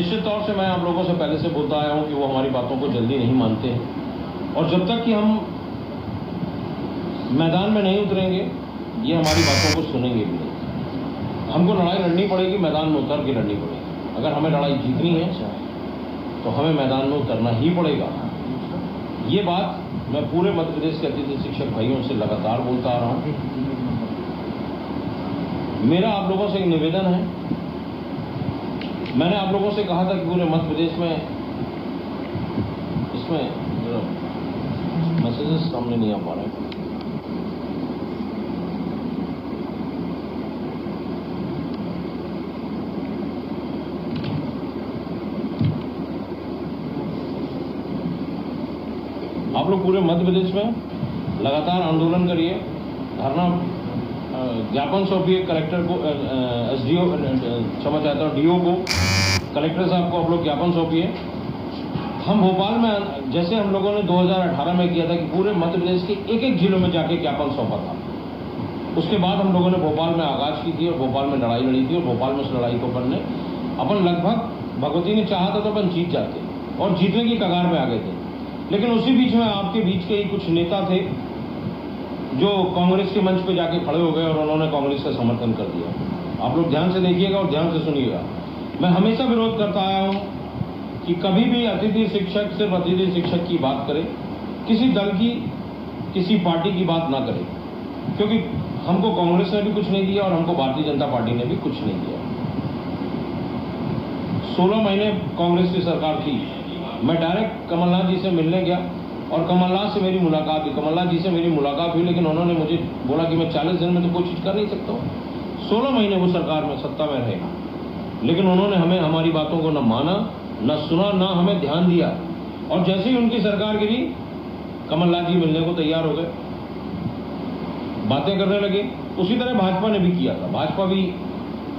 निश्चित तौर से मैं आप लोगों से पहले से बोलता आया हूं कि वो हमारी बातों को जल्दी नहीं मानते हैं और जब तक कि हम मैदान में नहीं उतरेंगे ये हमारी बातों को सुनेंगे भी नहीं। हमको लड़ाई लड़नी पड़ेगी, मैदान में उतर के लड़नी पड़ेगी। अगर हमें लड़ाई जीतनी है तो हमें मैदान में उतरना ही पड़ेगा। ये बात मैं पूरे मध्य प्रदेश के अतिथि शिक्षक भाइयों से लगातार बोलता आ रहा हूँ। मेरा आप लोगों से एक निवेदन है, मैंने आप लोगों से कहा था कि पूरे मध्य प्रदेश में इसमें मैसेजेस सामने नहीं आ पा रहे हैं। आप लोग पूरे मध्य प्रदेश में लगातार आंदोलन करिए, धरना ज्ञापन सौंपिए कलेक्टर को, एसडीओ क्षमा चाहता हूँ डीओ को, कलेक्टर साहब को आप लोग ज्ञापन सौंपिए। हम भोपाल में जैसे हम लोगों ने 2018 में किया था कि पूरे मध्य प्रदेश के एक एक जिलों में जाके ज्ञापन सौंपा था, उसके बाद हम लोगों ने भोपाल में आगाज की थी और भोपाल में लड़ाई लड़ी थी और भोपाल में उस लड़ाई को अपन लगभग भगवती ने चाहा था तो अपन जीत जाते और जीतने की कगार में आ गए थे। लेकिन उसी बीच में आपके बीच के ही कुछ नेता थे जो कांग्रेस के मंच पे जाके खड़े हो गए और उन्होंने कांग्रेस का समर्थन कर दिया। आप लोग ध्यान से देखिएगा और ध्यान से सुनिएगा। मैं हमेशा विरोध करता आया हूं कि कभी भी अतिथि शिक्षक सिर्फ अतिथि शिक्षक की बात करे, किसी दल की किसी पार्टी की बात ना करे, क्योंकि हमको कांग्रेस ने भी कुछ नहीं दिया और हमको भारतीय जनता पार्टी ने भी कुछ नहीं दिया। 16 महीने कांग्रेस की सरकार थी, मैं डायरेक्ट कमलनाथ जी से मिलने गया और कमलनाथ से मेरी मुलाकात हुई, कमलनाथ जी से मेरी मुलाकात हुई, लेकिन उन्होंने मुझे बोला कि मैं 40 दिन में तो कोई चीज़ कर नहीं सकता हूँ। 16 महीने वो सरकार में सत्ता में रहे, लेकिन उन्होंने हमें हमारी बातों को न माना, न सुना, न हमें ध्यान दिया। और जैसे ही उनकी सरकार गिरी, कमलनाथ जी मिलने को तैयार हो गए, बातें करने लगे। उसी तरह भाजपा ने भी किया था, भाजपा भी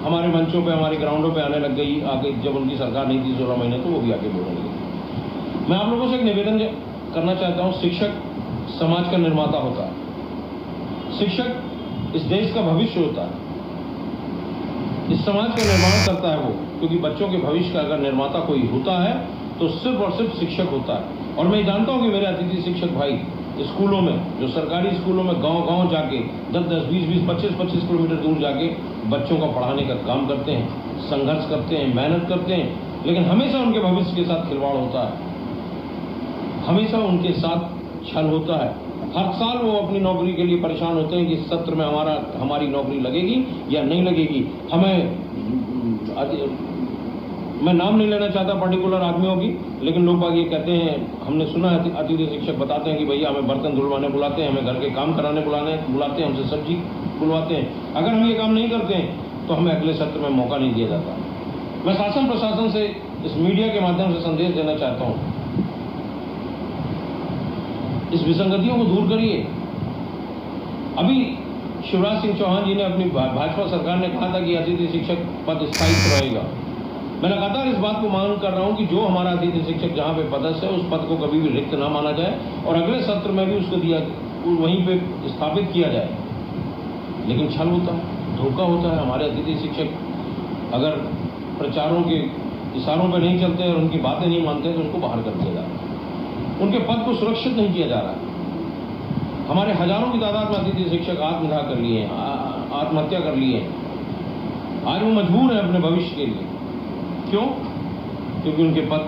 हमारे मंचों पे, हमारे ग्राउंडों पे आने लग गई आगे। जब उनकी सरकार नहीं थी 16 महीने, तो वो भी आगे बोलने लगी। मैं आप लोगों से एक निवेदन करना चाहता हूं, शिक्षक समाज का निर्माता होता है, शिक्षक इस देश का भविष्य होता है, इस समाज का निर्माण करता है वो, क्योंकि बच्चों के भविष्य का अगर निर्माता कोई होता है तो सिर्फ और सिर्फ शिक्षक होता है। और मैं जानता हूं कि मेरे अतिथि शिक्षक भाई स्कूलों में, जो सरकारी स्कूलों में गांव-गांव जाके 10-10, 20-20, 25-25 किलोमीटर दूर जाके बच्चों का पढ़ाने का काम करते हैं, संघर्ष करते हैं, मेहनत करते हैं, लेकिन हमेशा उनके भविष्य के साथ खिलवाड़ होता है, हमेशा उनके साथ छल होता है। हर साल वो अपनी नौकरी के लिए परेशान होते हैं कि इस सत्र में हमारी नौकरी लगेगी या नहीं लगेगी। मैं नाम नहीं लेना चाहता पर्टिकुलर आदमियों की, लेकिन लोग बाग ये कहते हैं, हमने सुना है अतिथि शिक्षक बताते हैं कि भैया हमें बर्तन धुलवाने बुलाते हैं, हमें घर के काम कराने बुलाते हैं, हमसे सब्जी बुलवाते हैं। अगर हम ये काम नहीं करते हैं तो हमें अगले सत्र में मौका नहीं दिया जाता। मैं शासन प्रशासन से इस मीडिया के माध्यम से संदेश देना चाहता हूँ, इस विसंगतियों को दूर करिए। अभी शिवराज सिंह चौहान जी ने, अपनी भाजपा सरकार ने कहा था कि अतिथि शिक्षक पद स्थायी रहेगा। मैं लगातार इस बात को मांग कर रहा हूं कि जो हमारा अतिथि शिक्षक जहां पे पदस्थ है उस पद को कभी भी रिक्त ना माना जाए और अगले सत्र में भी उसको वहीं पे स्थापित किया जाए। लेकिन छल होता है, धोखा होता है। हमारे अतिथि शिक्षक अगर प्रचारों के इशारों पर नहीं चलते और उनकी बातें नहीं मानते तो उनको बाहर कर दिया जा रहा है, उनके पद को सुरक्षित नहीं किया जा रहा। हमारे हजारों की तादाद में अतिथि शिक्षक आत्मदाह कर लिए, आत्महत्या कर लिए। आज वो मजबूर है अपने भविष्य के लिए। क्यों? क्योंकि उनके पद,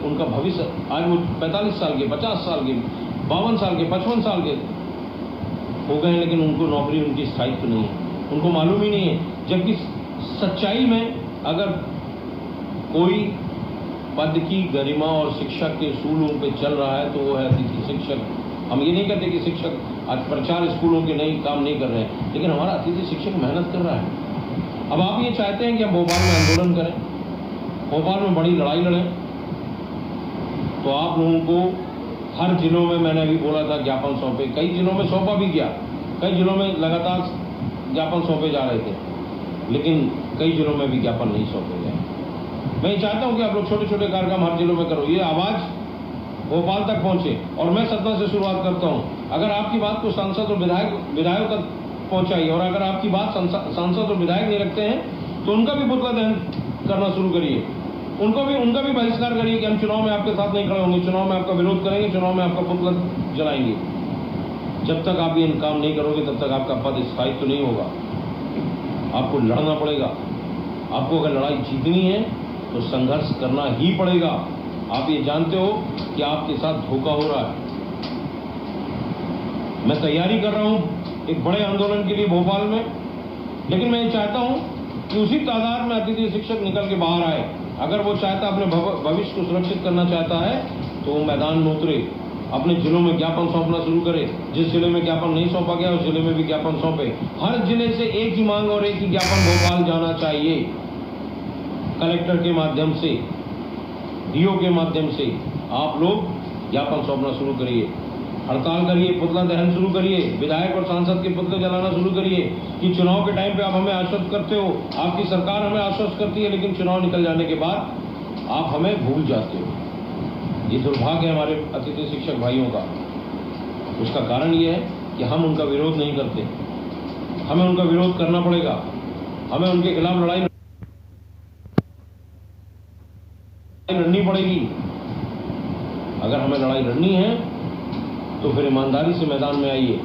उनका भविष्य, आज वो 45 साल के, 50 साल के, 52 साल के, 55 साल के हो गए हैं, लेकिन उनको नौकरी, उनकी स्थायित्व नहीं है, उनको मालूम ही नहीं है। जबकि सच्चाई में अगर कोई पद की गरिमा और शिक्षा के सूलों पे चल रहा है तो वो है अतिथि शिक्षक। हम ये नहीं कहते कि शिक्षक आज प्रचार स्कूलों के नहीं काम नहीं कर रहे हैं, लेकिन हमारा अतिथि शिक्षक मेहनत कर रहा है। अब आप ये चाहते हैं कि हम भोपाल में आंदोलन करें, भोपाल में बड़ी लड़ाई लड़ें, तो आप लोगों को हर जिलों में, मैंने अभी बोला था, ज्ञापन सौंपे। कई जिलों में सौंपा भी गया, कई जिलों में लगातार ज्ञापन सौंपे जा रहे थे, लेकिन कई जिलों में भी ज्ञापन नहीं सौंपे गए। मैं ये चाहता हूं कि आप लोग छोटे छोटे कार्यक्रम हर जिलों में करो, ये आवाज़ भोपाल तक पहुंचे। और मैं सतना से शुरुआत करता हूं, अगर आपकी बात को सांसद और विधायक तक पहुंचाइए, और अगर आपकी बात सांसद और विधायक नहीं रखते हैं तो उनका भी पुतला दहन करना शुरू करिए। उनका भी बहिष्कार करिए कि हम चुनाव में आपके साथ नहीं खड़े होंगे, चुनाव में आपका विरोध करेंगे, चुनाव में आपका पुतला जलाएंगे। जब तक आप ये काम नहीं करोगे तब तक आपका पद स्थायित्व तो नहीं होगा। आपको लड़ना पड़ेगा। आपको अगर लड़ाई जीतनी है तो संघर्ष करना ही पड़ेगा। आप ये जानते हो कि आपके साथ धोखा हो रहा है। मैं तैयारी कर रहा हूं एक बड़े आंदोलन के लिए भोपाल में, लेकिन मैं ये चाहता हूं कि उसी तादाद में अतिथि शिक्षक निकल के बाहर आए। अगर वो चाहता अपने भविष्य को सुरक्षित करना चाहता है तो वो मैदान में उतरे, अपने जिलों में ज्ञापन सौंपना शुरू करे। जिस जिले में ज्ञापन नहीं सौंपा गया उस जिले में भी ज्ञापन सौंपे। हर जिले से एक ही मांग और एक ही ज्ञापन भोपाल जाना चाहिए। कलेक्टर के माध्यम से, डीओ के माध्यम से आप लोग ज्ञापन सौंपना शुरू करिए, हड़ताल करिए, पुतला दहन शुरू करिए, विधायक और सांसद के पुतले जलाना शुरू करिए कि चुनाव के टाइम पे आप हमें आश्वस्त करते हो, आपकी सरकार हमें आश्वस्त करती है, लेकिन चुनाव निकल जाने के बाद आप हमें भूल जाते हो। ये दुर्भाग्य है हमारे अतिथि शिक्षक भाइयों का। उसका कारण ये है कि हम उनका विरोध नहीं करते। हमें उनका विरोध करना पड़ेगा। हमें उनके खिलाफ लड़ाई लड़नी पड़ेगी। अगर हमें लड़ाई लड़नी है तो फिर ईमानदारी से मैदान में आइए,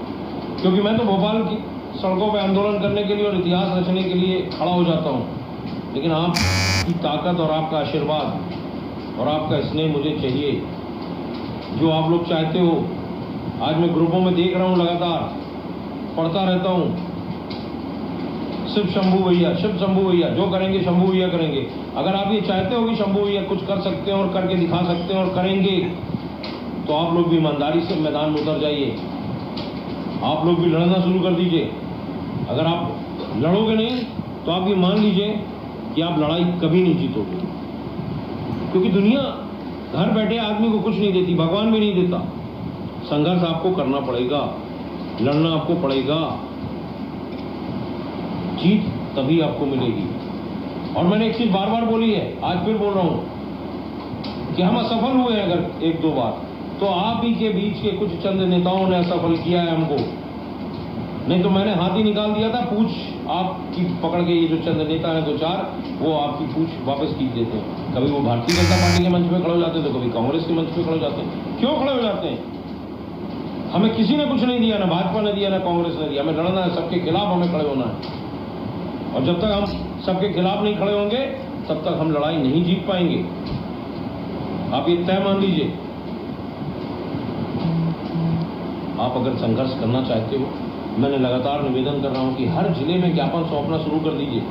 क्योंकि मैं तो भोपाल की सड़कों पर आंदोलन करने के लिए और इतिहास रचने के लिए खड़ा हो जाता हूं, लेकिन आपकी ताकत और आपका आशीर्वाद और आपका स्नेह मुझे चाहिए। जो आप लोग चाहते हो, आज मैं ग्रुपों में देख रहा हूं, लगातार पढ़ता रहता हूं, सिर्फ शंभू भैया, जो करेंगे शंभू भैया करेंगे। अगर आप ये चाहते हो कि शंभू भैया कुछ कर सकते हैं और करके दिखा सकते हैं और करेंगे, तो आप लोग भी ईमानदारी से मैदान में उतर जाइए। आप लोग भी लड़ना शुरू कर दीजिए। अगर आप लड़ोगे नहीं तो आप ये मान लीजिए कि आप लड़ाई कभी नहीं जीतोगे, क्योंकि दुनिया घर बैठे आदमी को कुछ नहीं देती, भगवान भी नहीं देता। संघर्ष आपको करना पड़ेगा, लड़ना आपको पड़ेगा, जीत तभी आपको मिलेगी। और मैंने एक चीज बार बार बोली है, आज फिर बोल रहा हूं कि हम असफल हुए हैं अगर एक दो बार, तो आप ही के बीच के कुछ चंद नेताओं ने असफल किया है हमको। नहीं तो मैंने हाथ ही निकाल दिया था, पूछ आपकी पकड़ के। ये जो चंद नेता हैं दो चार, वो आपकी पूछ वापस खींच देते हैं। कभी वो भारतीय जनता पार्टी के मंच पे खड़े हो जाते हैं, तो कभी कांग्रेस के मंच पे खड़े हो जाते हैं। क्यों खड़े हो जाते हैं? हमें किसी ने कुछ नहीं दिया, ना भाजपा ने दिया, ना कांग्रेस ने दिया। हमें लड़ना है, सबके खिलाफ हमें खड़े होना है। और जब तक हम सबके खिलाफ नहीं खड़े होंगे तब तक हम लड़ाई नहीं जीत पाएंगे। आप ये तय मान लीजिए। आप अगर संघर्ष करना चाहते हो, मैंने लगातार निवेदन कर रहा हूं कि हर जिले में ज्ञापन सौंपना शुरू कर दीजिए।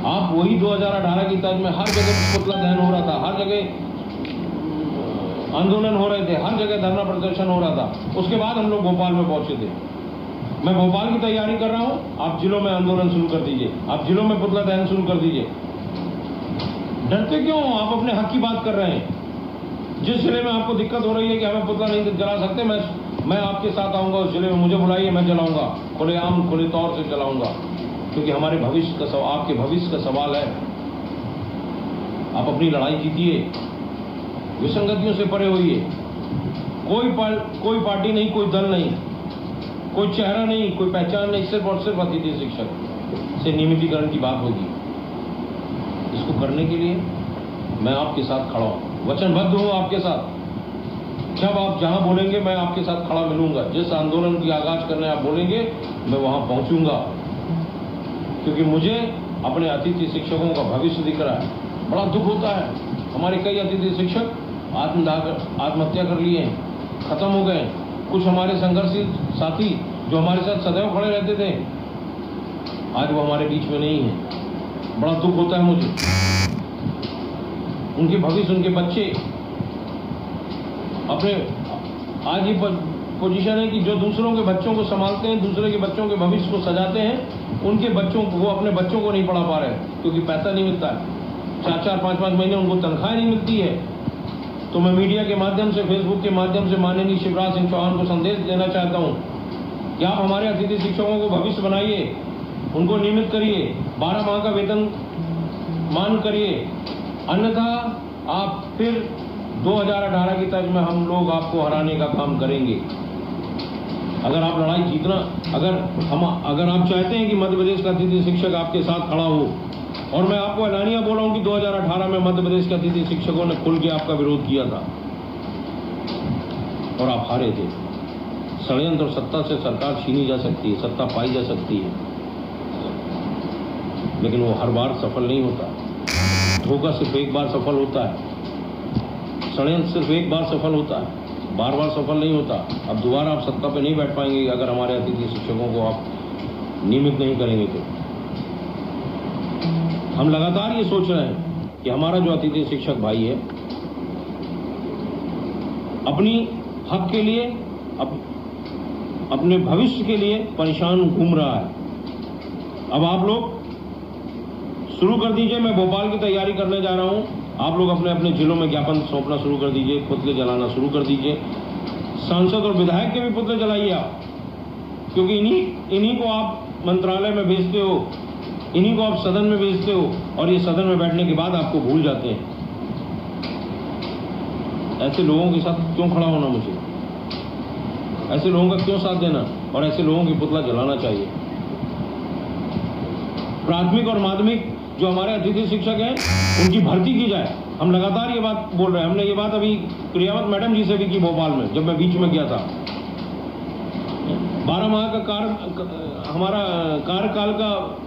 आप वही 2018 की तर्ज में हर जगह पुतला दहन हो रहा था, हर जगह आंदोलन हो रहे थे, हर जगह धरना प्रदर्शन हो रहा था। उसके बाद हम लोग भोपाल में पहुंचे थे। मैं भोपाल की तैयारी कर रहा हूं, आप जिलों में आंदोलन शुरू कर दीजिए, आप जिलों में पुतला दहन शुरू कर दीजिए। डरते क्यों? आप अपने हक की बात कर रहे हैं। जिस जिले में आपको दिक्कत हो रही है कि हमें पुतला नहीं जला सकते, मैं आपके साथ आऊंगा उस जिले में, मुझे बुलाइए, मैं जलाऊंगा, खुलेआम खुले तौर से जलाऊंगा, क्योंकि हमारे भविष्य का सवाल, आपके भविष्य का सवाल है। आप अपनी लड़ाई जीतिए, विसंगतियों से परे होइए। कोई पार्टी नहीं, कोई दल नहीं, कोई चेहरा नहीं, कोई पहचान नहीं, सिर्फ और सिर्फ अतिथि शिक्षक से नियमितीकरण की बात होगी। इसको करने के लिए मैं आपके साथ खड़ा हूं, वचनबद्ध हूं आपके साथ। जब आप जहां बोलेंगे मैं आपके साथ खड़ा मिलूंगा। जिस आंदोलन की आगाज करने आप बोलेंगे मैं वहां पहुंचूंगा, क्योंकि मुझे अपने अतिथि शिक्षकों का भविष्य दिख रहा है। बड़ा दुख होता है, हमारे कई अतिथि शिक्षक आत्महत्या कर लिए हैं, खत्म हो गए। कुछ हमारे संघर्षशील साथी जो हमारे साथ सदैव खड़े रहते थे, आज वो हमारे बीच में नहीं है। बड़ा दुख होता है मुझे। उनके भविष्य, उनके बच्चे अपने, आज ये पोजीशन है कि जो दूसरों के बच्चों को संभालते हैं, दूसरे के बच्चों के भविष्य को सजाते हैं, उनके बच्चों को, वो अपने बच्चों को नहीं पढ़ा पा रहे क्योंकि पैसा नहीं मिलता है। 4-4, 5-5 महीने उनको तनख्वाह नहीं मिलती है। तो मैं मीडिया के माध्यम से, फेसबुक के माध्यम से माननीय शिवराज सिंह चौहान को संदेश देना चाहता हूं कि आप हमारे अतिथि शिक्षकों को भविष्य बनाइए, उनको नियमित करिए, 12 माह का वेतन मान करिए, अन्यथा आप फिर 2018 की तर्ज में हम लोग आपको हराने का काम करेंगे। अगर आप लड़ाई जीतना, अगर आप चाहते हैं कि मध्य प्रदेश का अतिथि शिक्षक आपके साथ खड़ा हो, और मैं आपको ऐलानिया बोला हूं कि 2018 में मध्य प्रदेश के अतिथि शिक्षकों ने खुल के आपका विरोध किया था और आप हारे थे। षड्यंत्र और सत्ता से सरकार छीनी जा सकती है, सत्ता पाई जा सकती है, लेकिन वो हर बार सफल नहीं होता। धोखा सिर्फ एक बार सफल होता है, षड्यंत्र सिर्फ एक बार सफल होता है, बार बार सफल नहीं होता। अब दोबारा आप सत्ता पे नहीं बैठ पाएंगे अगर हमारे अतिथि शिक्षकों को आप नियमित नहीं करेंगे तो। हम लगातार ये सोच रहे हैं कि हमारा जो अतिथि शिक्षक भाई है अपनी हक के लिए, अपने भविष्य के लिए परेशान घूम रहा है। अब आप लोग शुरू कर दीजिए, मैं भोपाल की तैयारी करने जा रहा हूं। आप लोग अपने अपने जिलों में ज्ञापन सौंपना शुरू कर दीजिए, पुतले जलाना शुरू कर दीजिए। सांसद और विधायक के भी पुतले जलाइए आप, क्योंकि इन्हीं को आप मंत्रालय में भेजते हो, इन्हीं को आप सदन में भेजते हो और ये सदन में बैठने के बाद आपको भूल जाते हैं। ऐसे लोगों के साथ क्यों खड़ा होना मुझे? ऐसे लोगों का क्यों साथ देना और ऐसे लोगों की पुतला जलाना चाहिए? प्राथमिक और माध्यमिक जो हमारे अतिथि शिक्षक हैं उनकी भर्ती की जाए। हम लगातार ये बात बोल रहे हैं। हमने ये बात अभी क्रियावत मैडम जी से भी की भोपाल में, जब मैं बीच में गया था। 12 माह का हमारा कार्यकाल का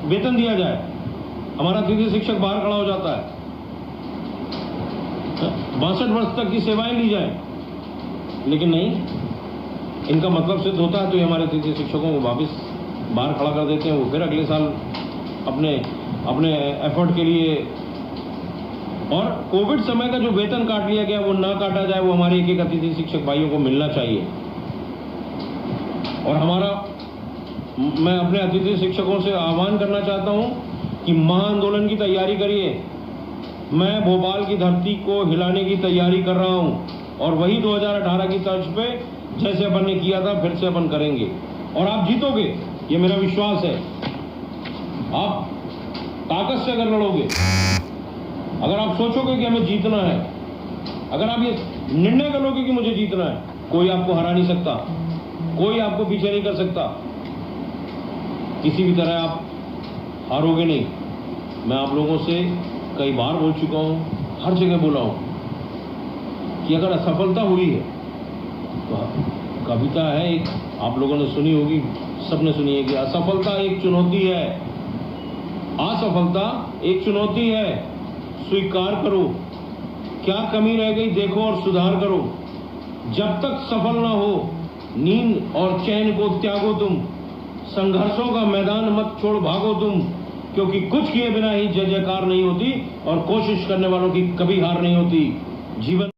वेतन दिया जाए। हमारा अतिथि शिक्षक बाहर खड़ा हो जाता है, 62 वर्ष तक की सेवाएं ली जाए, लेकिन नहीं, इनका मतलब सिद्ध होता है तो ये हमारे अतिथि शिक्षकों को वापस बाहर खड़ा कर देते हैं। वो फिर अगले साल अपने एफर्ट के लिए, और कोविड समय का जो वेतन काट लिया गया वो ना काटा जाए, वो हमारे एक एक अतिथि शिक्षक भाइयों को मिलना चाहिए। और मैं अपने अतिथि शिक्षकों से आह्वान करना चाहता हूं कि महाआंदोलन की तैयारी करिए। मैं भोपाल की धरती को हिलाने की तैयारी कर रहा हूं और वही 2018 की तर्ज पे जैसे अपन ने किया था फिर से अपन करेंगे और आप जीतोगे, ये मेरा विश्वास है। आप ताकत से अगर लड़ोगे, अगर आप सोचोगे कि हमें जीतना है, अगर आप ये निर्णय करोगे कि मुझे जीतना है, कोई आपको हरा नहीं सकता, कोई आपको पीछे नहीं कर सकता। किसी भी तरह आप हारोगे नहीं। मैं आप लोगों से कई बार बोल चुका हूं, हर जगह बोला हूं कि अगर असफलता हुई है तो कविता है एक, आप लोगों ने सुनी होगी, सबने सुनी है कि असफलता एक चुनौती है, असफलता एक चुनौती है, स्वीकार करो, क्या कमी रह गई देखो और सुधार करो। जब तक सफल ना हो नींद और चैन को त्यागो तुम, संघर्षों का मैदान मत छोड़ भागो तुम, क्योंकि कुछ किए बिना ही जय जयकार नहीं होती और कोशिश करने वालों की कभी हार नहीं होती। जीवन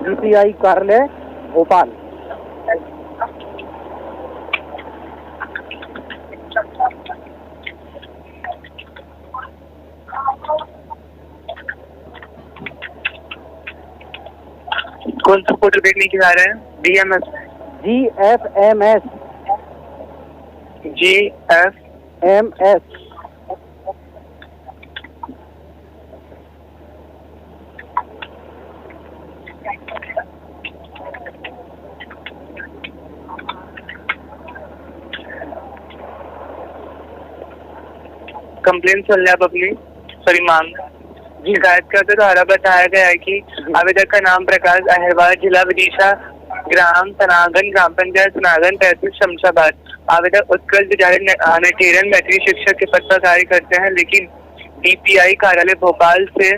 DPI कार्यालय भोपाल। कौन सा पोर्टल देखने के जा रहे हैं? DMS, GFMS, GFMS। कंप्लेन चल रहा है आप अपनी सॉरी मांग शिकायत करते द्वारा बताया गया है कि आवेदक का नाम प्रकाश अहिरवार, जिला विदिशा, ग्राम तनागन, ग्राम पंचायत तनागन, तहसील शमशाबाद। आवेदक उत्कृष्ट विद्यालय नेटेरियन मैट्रिक शिक्षक के पद पर कार्य करते हैं, लेकिन DPI कार्यालय भोपाल से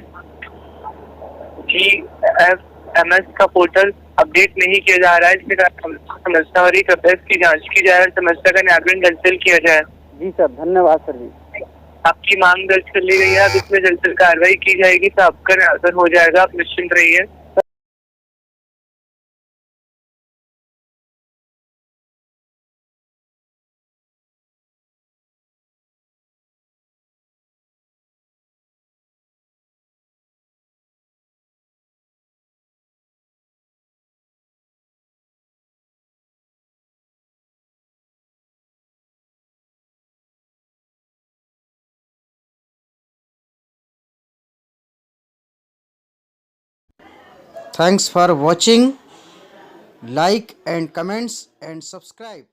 GFMS का पोर्टल अपडेट नहीं किया जा रहा है। इसके कारण समस्या हो रही, कृपया इसकी जांच की जाए और समस्या का निराकरण जल्द से जल्द किया जाए। जी सर, धन्यवाद सर जी। आपकी मांग दर्ज कर ली गई है, अब इसमें जल्द से जल्द कार्रवाई की जाएगी तो आपका निराकरण हो जाएगा, आप निश्चिंत रहिए। Thanks for watching. Like and comments and subscribe.